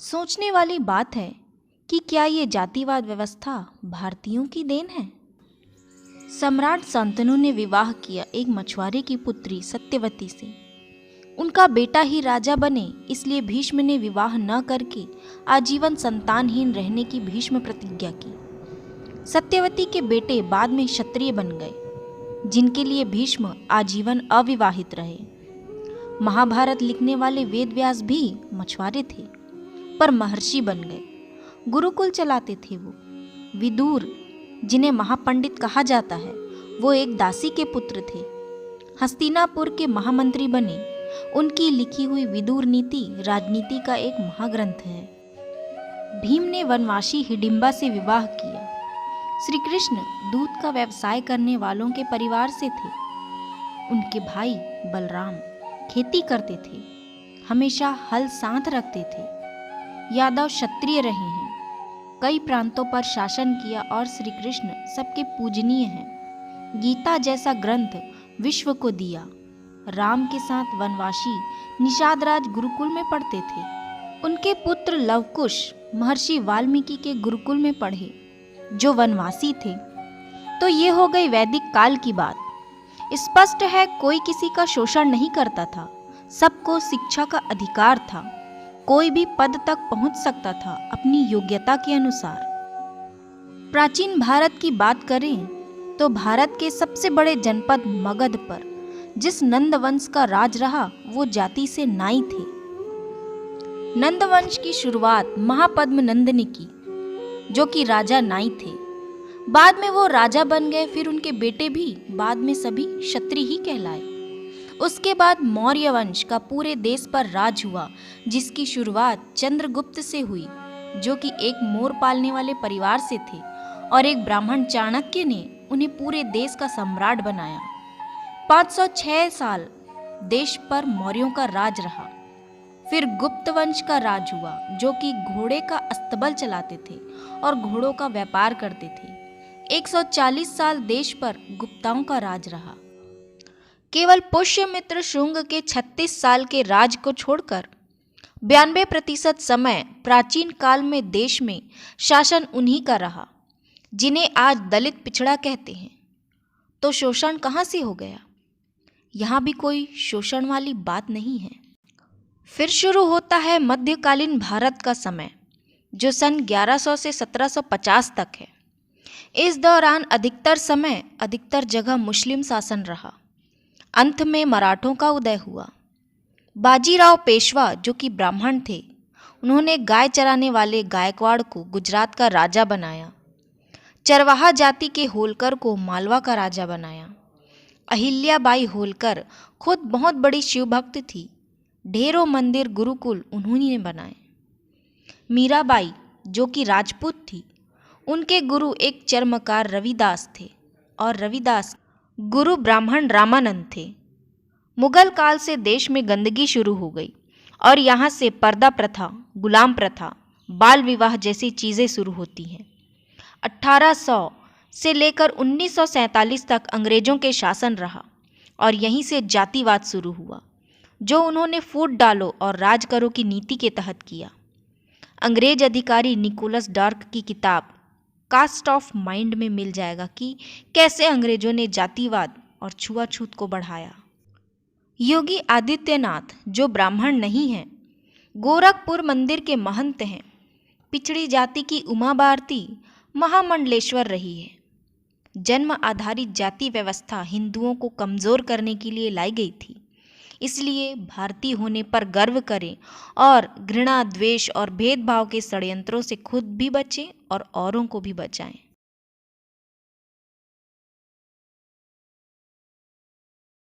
सोचने वाली बात है कि क्या ये जातिवाद व्यवस्था भारतीयों की देन है। सम्राट शांतनु ने विवाह किया एक मछुआरे की पुत्री सत्यवती से। उनका बेटा ही राजा बने, इसलिए भीष्म ने विवाह न करके आजीवन संतानहीन रहने की भीष्म प्रतिज्ञा की। सत्यवती के बेटे बाद में क्षत्रिय बन गए, जिनके लिए भीष्म आजीवन अविवाहित रहे। महाभारत लिखने वाले वेदव्यास भी मछुआरे थे, पर महर्षि बन गए। गुरुकुल चलाते थे वो। विदुर, जिन्हें महापंडित कहा जाता है, वो एक दासी के पुत्र थे। हस्तिनापुर के महामंत्री बने। उनकी लिखी हुई विदुर नीति राजनीति का एक महाग्रंथ है। भीम ने वनवासी हिडिंबा से विवाह किया। श्री कृष्ण दूध का व्यवसाय करने वालों के परिवार से थे। उनके भाई बलराम खेती करते थे, हमेशा हल साथ रखते थे। यादव क्षत्रिय रहे हैं, कई प्रांतों पर शासन किया और श्री कृष्ण सबके पूजनीय हैं। गीता जैसा ग्रंथ विश्व को दिया। राम के साथ वनवासी निषाद राज गुरुकुल में पढ़ते थे। उनके पुत्र लवकुश महर्षि वाल्मीकि के गुरुकुल में पढ़े, जो वनवासी थे। तो ये हो गई वैदिक काल की बात। स्पष्ट है, कोई किसी का शोषण नहीं करता था। सबको शिक्षा का अधिकार था। कोई भी पद तक पहुंच सकता था अपनी योग्यता के अनुसार। प्राचीन भारत की बात करें तो भारत के सबसे बड़े जनपद मगध पर जिस नंद वंश का राज रहा, वो जाति से नाई थे। नंद वंश की शुरुआत महापद्म नंद ने की, जो कि राजा नाई थे। बाद में वो राजा बन गए, फिर उनके बेटे भी बाद में सभी क्षत्रिय ही कहलाए। उसके बाद मौर्य वंश का पूरे देश पर राज हुआ, जिसकी शुरुआत चंद्रगुप्त से हुई, जो कि एक मोर पालने वाले परिवार से थे, और एक ब्राह्मण चाणक्य ने उन्हें पूरे देश का सम्राट बनाया। 506 साल देश पर मौर्यों का राज रहा। फिर गुप्त वंश का राज हुआ, जो कि घोड़े का अस्तबल चलाते थे और घोड़ों का व्यापार करते थे। 140 साल देश पर गुप्ताओं का राज रहा। केवल पुष्यमित्र शुंग के 36 साल के राज को छोड़कर 92% समय प्राचीन काल में देश में शासन उन्हीं का रहा, जिन्हें आज दलित पिछड़ा कहते हैं। तो शोषण कहाँ से हो गया? यहाँ भी कोई शोषण वाली बात नहीं है। फिर शुरू होता है मध्यकालीन भारत का समय, जो सन 1100 से 1750 तक है। इस दौरान अधिकतर समय अधिकतर जगह मुस्लिम शासन रहा। अंत में मराठों का उदय हुआ। बाजीराव पेशवा, जो कि ब्राह्मण थे, उन्होंने गाय चराने वाले गायकवाड़ को गुजरात का राजा बनाया। चरवाहा जाति के होलकर को मालवा का राजा बनाया। अहिल्याबाई होलकर खुद बहुत बड़ी शिव भक्त थी। ढेरों मंदिर गुरुकुल उन्होंने बनाए। मीराबाई, जो कि राजपूत थी, उनके गुरु एक चर्मकार रविदास थे, और रविदास गुरु ब्राह्मण रामानंद थे। मुगल काल से देश में गंदगी शुरू हो गई, और यहाँ से पर्दा प्रथा, गुलाम प्रथा, बाल विवाह जैसी चीज़ें शुरू होती हैं। 1800 से लेकर 1947 तक अंग्रेजों के शासन रहा, और यहीं से जातिवाद शुरू हुआ, जो उन्होंने फूट डालो और राज करो की नीति के तहत किया। अंग्रेज अधिकारी निकोलस डार्क की किताब कास्ट ऑफ माइंड में मिल जाएगा कि कैसे अंग्रेजों ने जातिवाद और छुआछूत को बढ़ाया। योगी आदित्यनाथ, जो ब्राह्मण नहीं हैं, गोरखपुर मंदिर के महंत हैं। पिछड़ी जाति की उमा भारती महामंडलेश्वर रही है। जन्म आधारित जाति व्यवस्था हिंदुओं को कमज़ोर करने के लिए लाई गई थी। इसलिए भारतीय होने पर गर्व करें और घृणा, द्वेष और भेदभाव के षड्यंत्रों से खुद भी बचें और औरों को भी बचाएं।